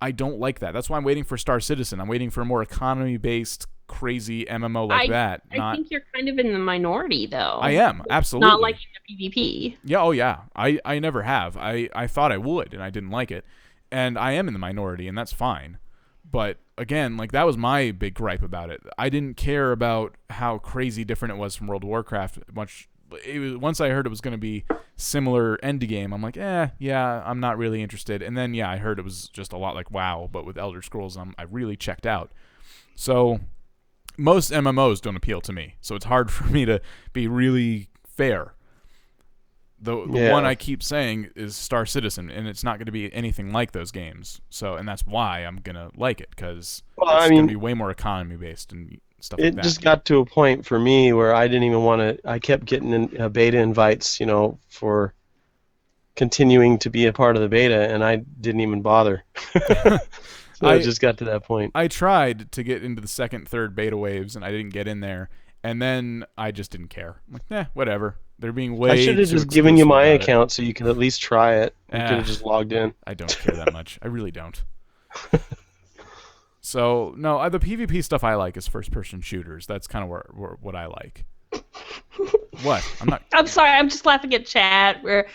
I don't like that. That's why I'm waiting for Star Citizen. I'm waiting for a more economy-based, crazy MMO like that. I think you're kind of in the minority, though. I am, absolutely. Not liking the PvP. Yeah, oh yeah. I never have. I thought I would, and I didn't like it, and I am in the minority, and that's fine. But again, like that was my big gripe about it. I didn't care about how crazy different it was from World of Warcraft. Once I heard it was going to be similar end game, I'm like, yeah, I'm not really interested. And then I heard it was just a lot like WoW, but with Elder Scrolls, I really checked out. So most MMOs don't appeal to me, so it's hard for me to be really fair. The one I keep saying is Star Citizen, and it's not going to be anything like those games. So, and that's why I'm going to like it, because it's going to be way more economy-based and stuff like that. It just got to a point for me where I didn't even want to... I kept getting beta invites, for continuing to be a part of the beta, and I didn't even bother. So it just got to that point. I tried to get into the second, third beta waves, and I didn't get in there. And then I just didn't care. I'm like, whatever. They're being way I should have just given you my account so you can at least try it. You could have just logged in. I don't care that much. I really don't. So, no, the PvP stuff I like is first-person shooters. That's kind of what I like. What? I'm sorry. I'm just laughing at chat where,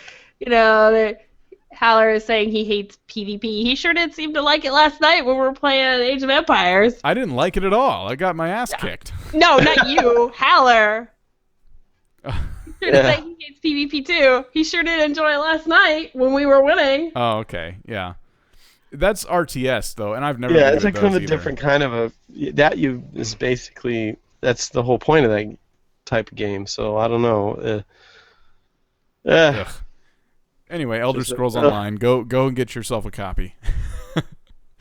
Haller is saying he hates PvP. He sure did seem to like it last night when we were playing Age of Empires. I didn't like it at all. I got my ass kicked. No, not you. Haller. He sure did say he hates PvP too. He sure did enjoy it last night when we were winning. Oh, okay. Yeah. That's RTS, though, and I've never... Yeah, it's a kind of a different kind of is basically... That's the whole point of that type of game, so I don't know. Anyway, Elder Scrolls Online, go and get yourself a copy.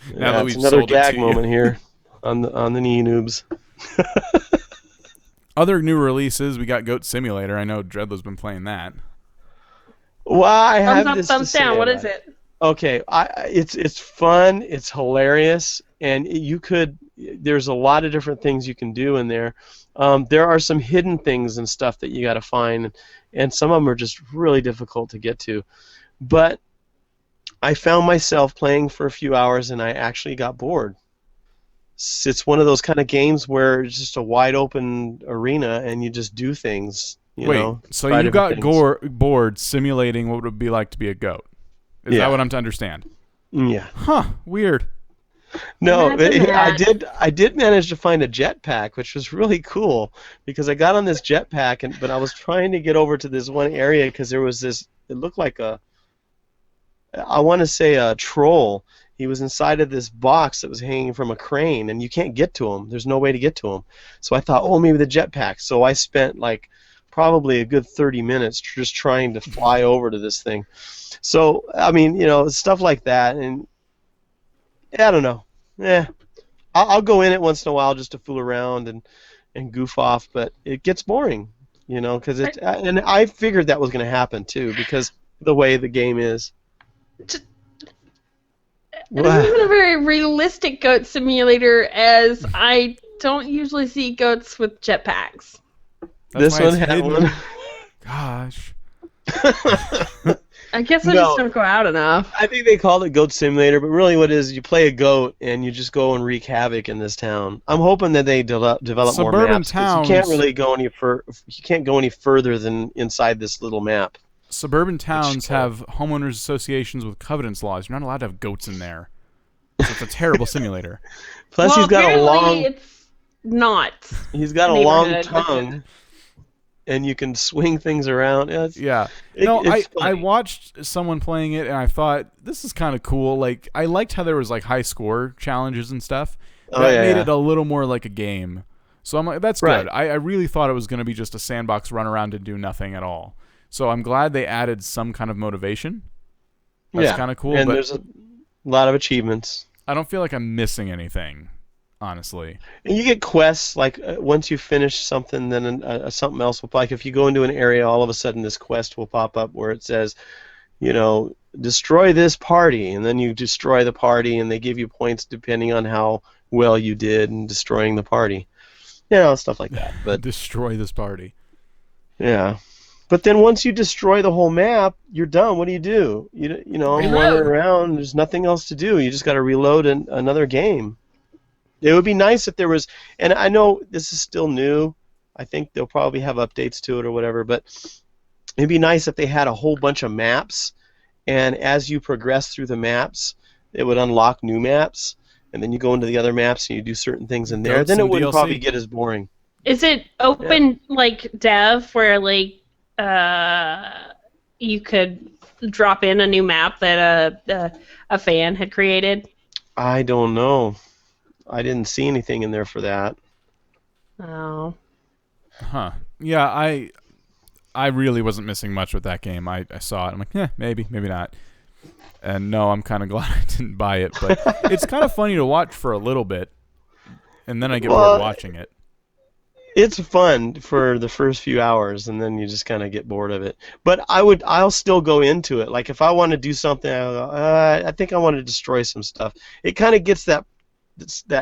It's another gag moment here on the knee noobs. Other new releases, we got Goat Simulator. I know Dreadlow's been playing that. Well, I have thumbs this up, thumbs to down. say What about is it? Okay, it's fun, it's hilarious, and there's a lot of different things you can do in there. There are some hidden things and stuff that you got to find, and some of them are just really difficult to get to. But I found myself playing for a few hours, and I actually got bored. It's one of those kind of games where it's just a wide open arena, and you just do things. So you got bored simulating what it would be like to be a goat. Is that what I'm to understand? Yeah. Huh. Weird. No, I did manage to find a jetpack, which was really cool because I got on this jetpack, but I was trying to get over to this one area because there was this. It looked like I want to say a troll. He was inside of this box that was hanging from a crane, and you can't get to him. There's no way to get to him. So I thought, maybe the jetpack. So I spent probably a good 30 minutes just trying to fly over to this thing. So, stuff like that, and I don't know. I'll go in it once in a while just to fool around and goof off, but it gets boring, because and I figured that was going to happen too because the way the game is. This isn't a very realistic goat simulator, as I don't usually see goats with jetpacks. This one had one. Gosh. I guess I just don't go out enough. I think they called it Goat Simulator, but really what it is, you play a goat and you just go and wreak havoc in this town. I'm hoping that they develop more maps. Towns, you can't really go any further than inside this little map. Suburban towns have homeowners associations with covenants laws. You're not allowed to have goats in there. So it's a terrible simulator. Plus, he's got a long. It's not. He's got a long tongue. And you can swing things around. I watched someone playing it, and I thought, this is kind of cool. Like, I liked how there was, high score challenges and stuff. That made it a little more like a game. So I'm like, that's good. I really thought it was going to be just a sandbox run around and do nothing at all. So I'm glad they added some kind of motivation. That's kind of cool. And but there's a lot of achievements. I don't feel like I'm missing anything, honestly. And you get quests, like once you finish something, then something else will, like if you go into an area, all of a sudden this quest will pop up where it says, destroy this party, and then you destroy the party, and they give you points depending on how well you did in destroying the party. Stuff like that. But destroy this party. Yeah. But then once you destroy the whole map, you're done. What do? I'm running around. There's nothing else to do. You just got to reload another game. It would be nice if there was, and I know this is still new. I think they'll probably have updates to it or whatever, but it'd be nice if they had a whole bunch of maps, and as you progress through the maps, it would unlock new maps, and then you go into the other maps and you do certain things in there. Then it wouldn't probably get as boring. Is it open like dev where like you could drop in a new map that a fan had created? I don't know. I didn't see anything in there for that. Oh. Huh. Yeah, I really wasn't missing much with that game. I saw it. I'm like, maybe not. And no, I'm kind of glad I didn't buy it. But it's kind of funny to watch for a little bit, and then I get bored watching it. It's fun for the first few hours, and then you just kind of get bored of it. But I'll still go into it. Like if I want to do something, I think I want to destroy some stuff. It kind of gets that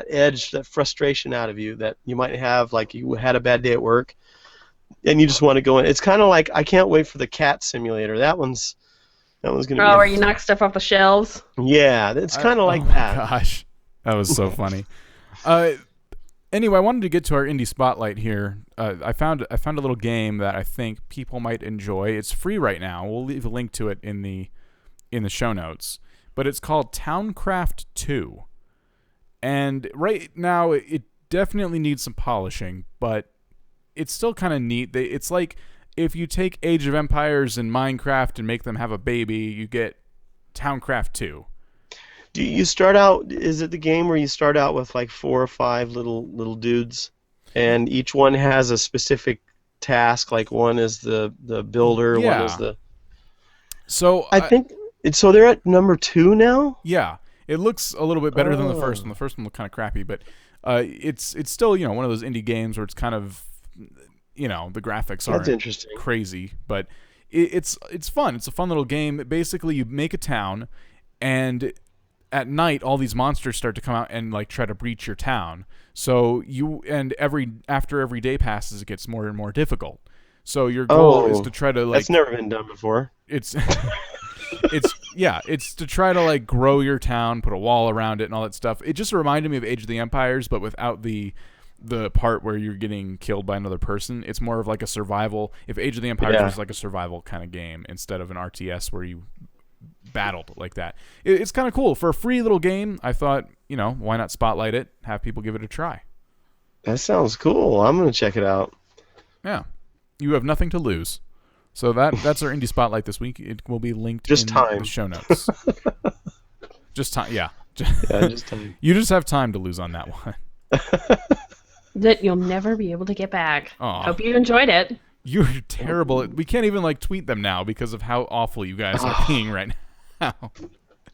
edge, that frustration out of you that you might have, like you had a bad day at work, and you just want to go in. It's kind of like I can't wait for the cat simulator. That one's gonna be. Oh, where you knock stuff off the shelves. Yeah, it's kind of like that. Gosh, that was so funny. Anyway, I wanted to get to our indie spotlight here. I found a little game that I think people might enjoy. It's free right now. We'll leave a link to it in the show notes. But it's called Towncraft 2. And right now, it definitely needs some polishing, but it's still kind of neat. It's like if you take Age of Empires and Minecraft and make them have a baby, you get Towncraft 2. Do you start out? Is it the game where you start out with like 4 or 5 little dudes, and each one has a specific task? Like one is the builder, one is the. So I think so. They're at number 2 now. Yeah, it looks a little bit better than the first one. The first one looked kind of crappy, but it's still one of those indie games where it's kind of the graphics aren't interesting, crazy, but it's fun. It's a fun little game. Basically, you make a town, and at night, all these monsters start to come out and like try to breach your town. So after every day passes, it gets more and more difficult. So your goal is to try to like. That's never been done before. It's to try to like grow your town, put a wall around it, and all that stuff. It just reminded me of Age of the Empires, but without the part where you're getting killed by another person. It's more of like a survival. If Age of the Empires was like a survival kind of game instead of an RTS where you battled like that. It's kind of cool. For a free little game, I thought, why not spotlight it, have people give it a try. That sounds cool. I'm going to check it out. Yeah. You have nothing to lose. So that's our indie spotlight this week. It will be linked in the show notes. Just time, yeah. Just time. You just have time to lose on that one. That you'll never be able to get back. Aww. Hope you enjoyed it. You're terrible. We can't even tweet them now because of how awful you guys are being right now.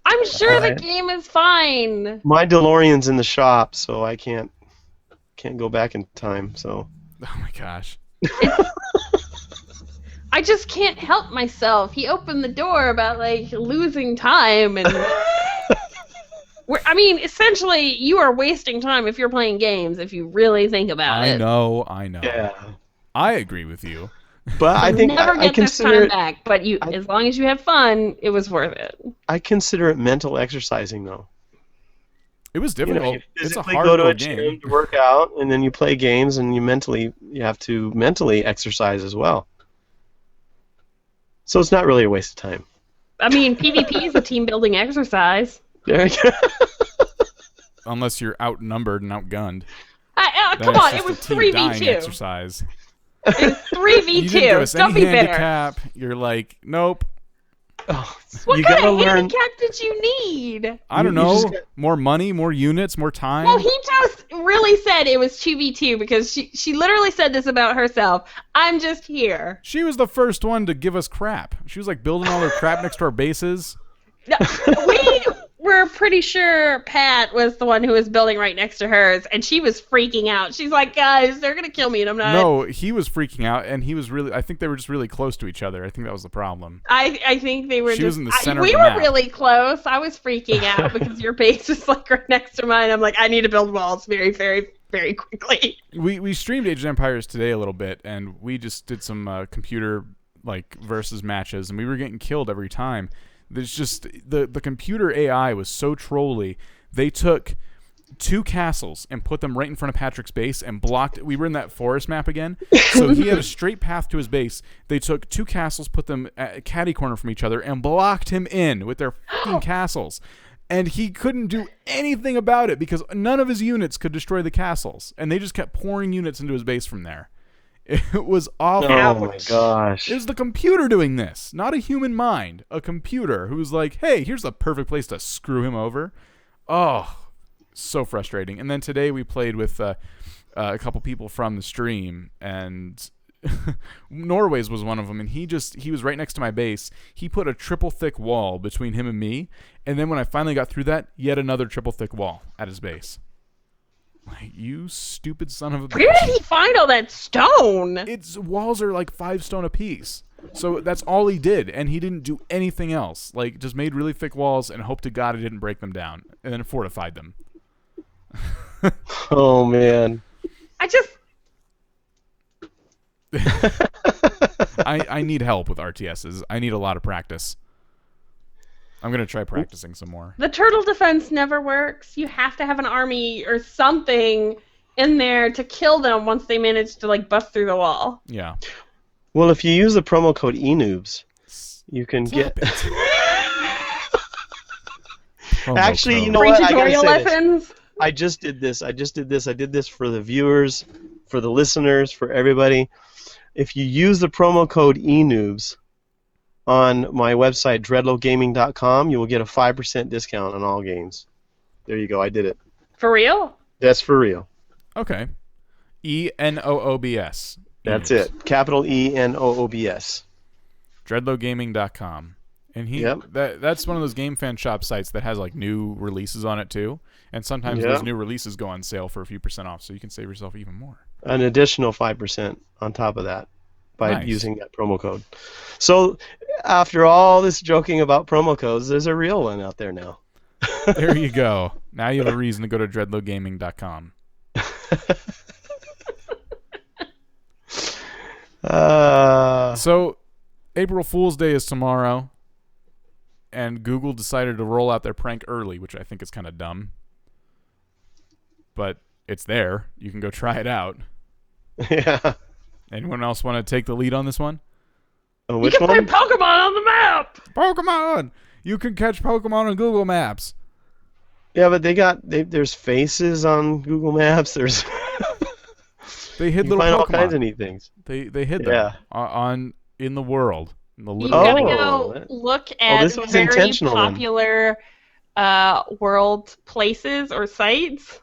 I'm sure the game is fine. My DeLorean's in the shop, so I can't go back in time. So. Oh my gosh. I just can't help myself. He opened the door about losing time and. Essentially, you are wasting time if you're playing games. If you really think about it. I know. Yeah. I agree with you. But I think never I get this time back. But as long as you have fun, it was worth it. I consider it mental exercising, though. It was difficult. You it's a physically hard go to a game gym to work out, and then you play games, and you have to mentally exercise as well. So it's not really a waste of time. PvP is a team-building exercise. There you go. Unless you're outnumbered and outgunned. Come on, it was 3v2. Exercise. It was 3v2. You didn't give us Don't any be bitter. handicap. You're like, nope. What kind of handicap did you need? I don't know. More money, more units, more time. Well, he just really said it was 2v2 because she literally said this about herself. I'm just here. She was the first one to give us crap. She was building all her crap next to our bases. No, we were pretty sure Pat was the one who was building right next to hers, and she was freaking out. She's like, guys, they're going to kill me, and I'm not. No, he was freaking out, and he was really. I think they were just really close to each other. I think that was the problem. I think they were She was in the center we of the were map. really close. I was freaking out because your base was like right next to mine. I'm like, I need to build walls very, very, very quickly. We streamed Age of Empires today a little bit, and we just did some computer versus matches, and we were getting killed every time. There's just the computer AI was so trolly. They took 2 castles and put them right in front of Patrick's base and blocked. We were in that forest map again, so he had a straight path to his base. They took 2 castles, put them at catty corner from each other, and blocked him in with their fucking castles. And he couldn't do anything about it because none of his units could destroy the castles, and they just kept pouring units into his base from there. It was awful. Oh my gosh. It was the computer doing this, not a human mind. A computer who's like, hey, here's the perfect place to screw him over. Oh, so frustrating. And then today we played with a couple people from the stream, and Norway's was one of them, and he was right next to my base. He put a triple thick wall between him and me, and then when I finally got through that, yet another triple thick wall at his base. Like, you stupid son of a bitch. Where did he find all that stone? Its walls are like 5 stone apiece. So that's all he did, and he didn't do anything else. Like, just made really thick walls and hoped to God he didn't break them down, and then fortified them. Oh man. I just I need help with RTSs. I need a lot of practice. I'm going to try practicing some more. the turtle defense never works. You have to have an army or something in there to kill them once they manage to like bust through the wall. Yeah. Well, if you use the promo code eNoobs, you can Stop get. it. Promo Actually, you code. know Free what? I gotta tutorial say this. lessons. I just did this. I did this for the viewers, for the listeners, for everybody. If you use the promo code eNoobs on my website, dreadlowgaming.com, you will get a 5% discount on all games. There you go. I did it. For real? That's for real. Okay. ENOOBS. That's it. Capital ENOOBS. Dreadlowgaming.com. And Yep. that's one of those game fan shop sites that has like new releases on it too. And sometimes Yep. those new releases go on sale for a few % off, so you can save yourself even more. An additional 5% on top of that by Nice. using that promo code. So after all this joking about promo codes, there's a real one out there now. There you go. Now you have a reason to go to dreadlowgaming.com. So, April Fool's Day is tomorrow, and Google decided to roll out their prank early, which I think is kind of dumb. But it's there. You can go try it out. Yeah. Anyone else want to take the lead on this one? Oh, You which can play one? Pokemon on the map. Pokemon! You can catch Pokemon on Google Maps. Yeah, but there's faces on Google Maps. There's They hid you little find Pokemon. all kinds of neat things. They hid them Yeah. in the world. In the You little gotta Oh. go look at this was very intentional then. popular world places or sites.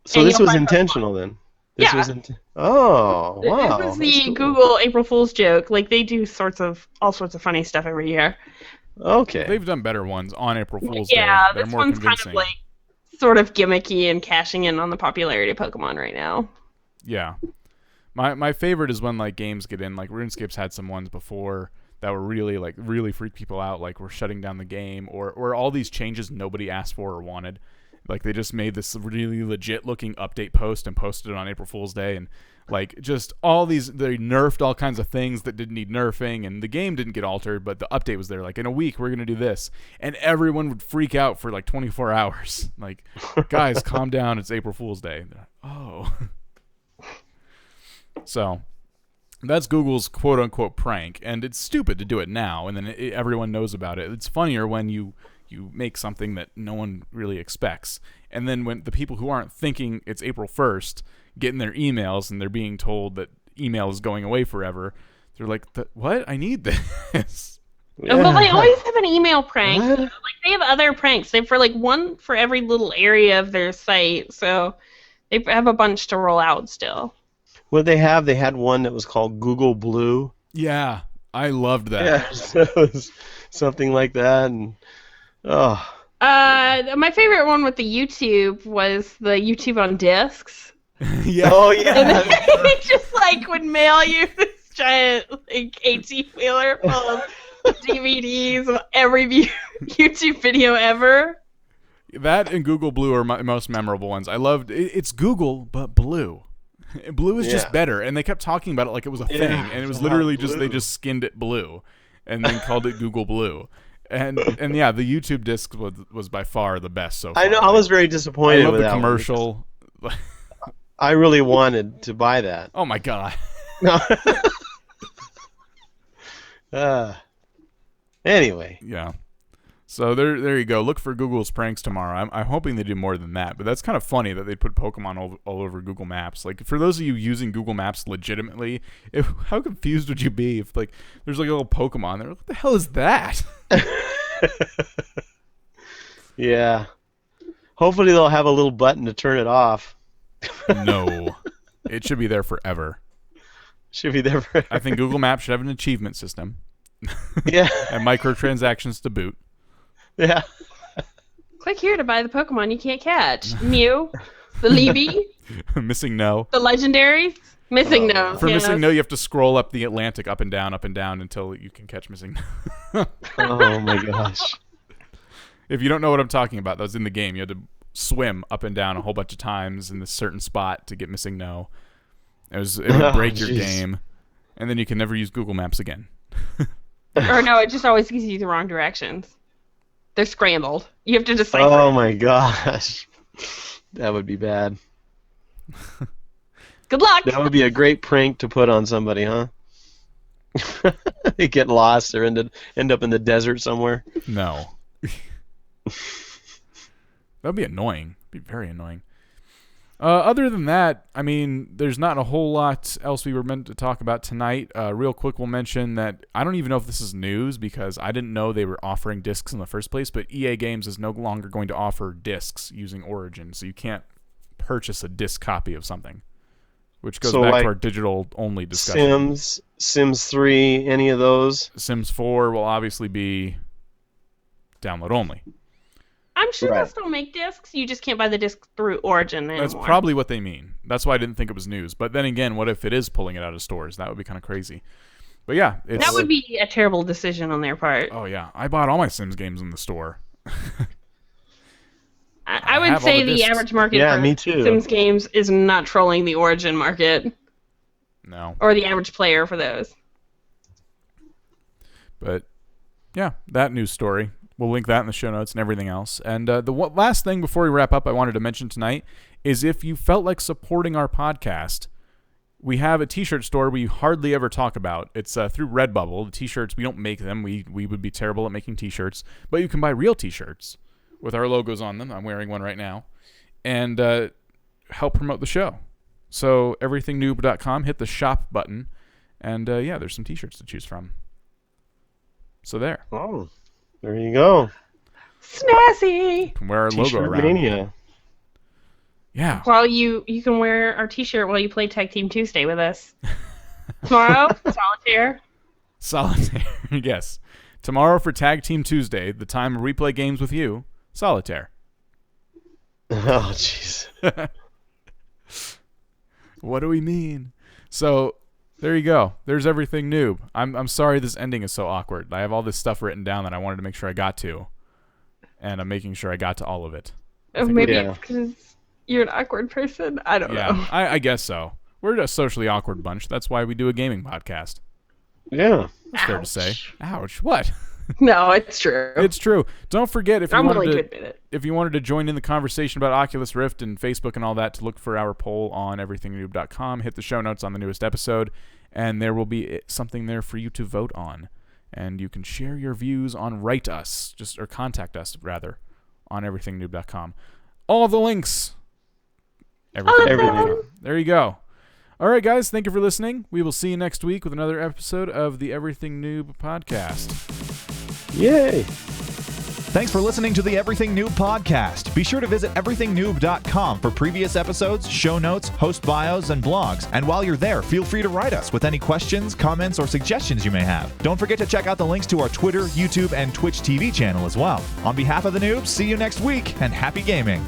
So And this you'll was find intentional then. This Yeah. was oh, wow. This that's is the cool. Google April Fool's joke. Like they do all sorts of funny stuff every year. Okay. They've done better ones on April Fool's Day. Yeah, They're this more one's convincing. kind of like sort of gimmicky and cashing in on the popularity of Pokemon right now. Yeah. My favorite is when like games get in, like RuneScape's had some ones before that were really freak people out, like we're shutting down the game or all these changes nobody asked for or wanted. Like they just made this really legit looking update post and posted it on April Fool's Day, and like just all these, they nerfed all kinds of things that didn't need nerfing, and the game didn't get altered, but the update was there. Like in a week we're gonna do this, and everyone would freak out for like 24 hours. Like, guys, calm down. It's April Fool's Day. Oh. So that's Google's quote-unquote prank, and it's stupid to do it now, and then everyone knows about it. It's funnier when you make something that no one really expects, and then when the people who aren't thinking it's April 1st get in their emails and they're being told that email is going away forever, they're like, what? I need this. Well, they always have an email prank. What? Like they have other pranks. They have for like one for every little area of their site. So they have a bunch to roll out still. What they have? They had one that was called Google Blue. Yeah, I loved that. Yeah, so it was something like that, and Oh, My favorite one with the YouTube was the YouTube on discs. Yeah. oh And yeah. they just like would mail you this giant like 18-wheeler full of DVDs of every YouTube video ever. That and Google Blue are my most memorable ones. I loved it's Google but blue. Blue is just Yeah. better, and they kept talking about it like it was a thing, and it was literally just they just skinned it blue, and then called it Google Blue, and yeah, the YouTube disc was by far the best so far. I know. I was very I disappointed love with the that one. commercial. I really wanted to buy that. Oh my god. Anyway. Yeah. So there you go. Look for Google's pranks tomorrow. I'm hoping they do more than that, but that's kind of funny that they put Pokemon all over Google Maps. Like for those of you using Google Maps legitimately, how confused would you be if like there's like a little Pokemon there? What the hell is that? Yeah. Hopefully they'll have a little button to turn it off. No, it should be there forever. Should be there for. I think Google Maps should have an achievement system Yeah. and microtransactions to boot. Yeah. Click here to buy the Pokemon you can't catch. Mew, the Leebee, Missing no. the legendaries, Missing No. For yes. Missing no, you have to scroll up the Atlantic up and down until you can catch Missing no. Oh my gosh. If you don't know what I'm talking about, that was in the game. You had to swim up and down a whole bunch of times in this certain spot to get Missing No. It would break your jeez. game, and then you can never use Google Maps again. Or no, it just always gives you the wrong directions. They're scrambled. You have to decipher. Oh my gosh. That would be bad. Good luck. That would be a great prank to put on somebody, huh? They get lost or end up in the desert somewhere. No. That'd be annoying. It'd be very annoying. Other than that, I mean, there's not a whole lot else we were meant to talk about tonight. Real quick, we'll mention that I don't even know if this is news because I didn't know they were offering discs in the first place, but EA Games is no longer going to offer discs using Origin, so you can't purchase a disc copy of something, which goes So, back like, to our digital-only discussion. Sims 3, any of those? Sims 4 will obviously be download-only. I'm sure Right. they'll still make discs. You just can't buy the disc through Origin anymore. That's probably what they mean. That's why I didn't think it was news. But then again, what if it is pulling it out of stores? That would be kind of crazy. But yeah, it's... That would be a terrible decision on their part. Oh yeah, I bought all my Sims games in the store. I would have all say the the discs. average market Yeah, for me too. Sims games is not trolling the Origin market No, or the average player for those. but yeah, that news story. We'll link that in the show notes and everything else. And last thing before we wrap up, I wanted to mention tonight is if you felt like supporting our podcast, we have a T-shirt store we hardly ever talk about. It's through Redbubble. The T-shirts, we don't make them. We would be terrible at making T-shirts, but you can buy real T-shirts with our logos on them. I'm wearing one right now, and help promote the show. So everythingnoob.com, hit the shop button, and yeah, there's some T-shirts to choose from. So there. Oh, there you go. Snazzy! Can wear our logo T-shirt around. mania. Yeah. While you can wear our T-shirt while you play Tag Team Tuesday with us. Tomorrow, Solitaire. Solitaire. Yes. Tomorrow for Tag Team Tuesday, the time we play games with you, Solitaire. Oh, jeez. What do we mean? So there you go. There's everything Noob. I'm sorry this ending is so awkward. I have all this stuff written down that I wanted to make sure I got to, and I'm making sure I got to all of it. Maybe Yeah. it's because you're an awkward person. I don't know. Yeah, I guess so. We're a socially awkward bunch. That's why we do a gaming podcast. Yeah. That's fair to say. Ouch. What? No, it's true. It's true. Don't forget if you I'm willing wanted to admit it. if you wanted to join in the conversation about Oculus Rift and Facebook and all that, to look for our poll on everythingnoob.com. Hit the show notes on the newest episode, and there will be something there for you to vote on. And you can share your views on Write Us, or contact us, rather, on everythingnoob.com. All the links. Everything. There you go. All right, guys, thank you for listening. We will see you next week with another episode of the Everything Noob podcast. Yay. Thanks for listening to the Everything Noob podcast. Be sure to visit everythingnoob.com for previous episodes, show notes, host bios, and blogs. And while you're there, feel free to write us with any questions, comments, or suggestions you may have. Don't forget to check out the links to our Twitter, YouTube, and Twitch TV channel as well. On behalf of the Noobs, see you next week, and happy gaming.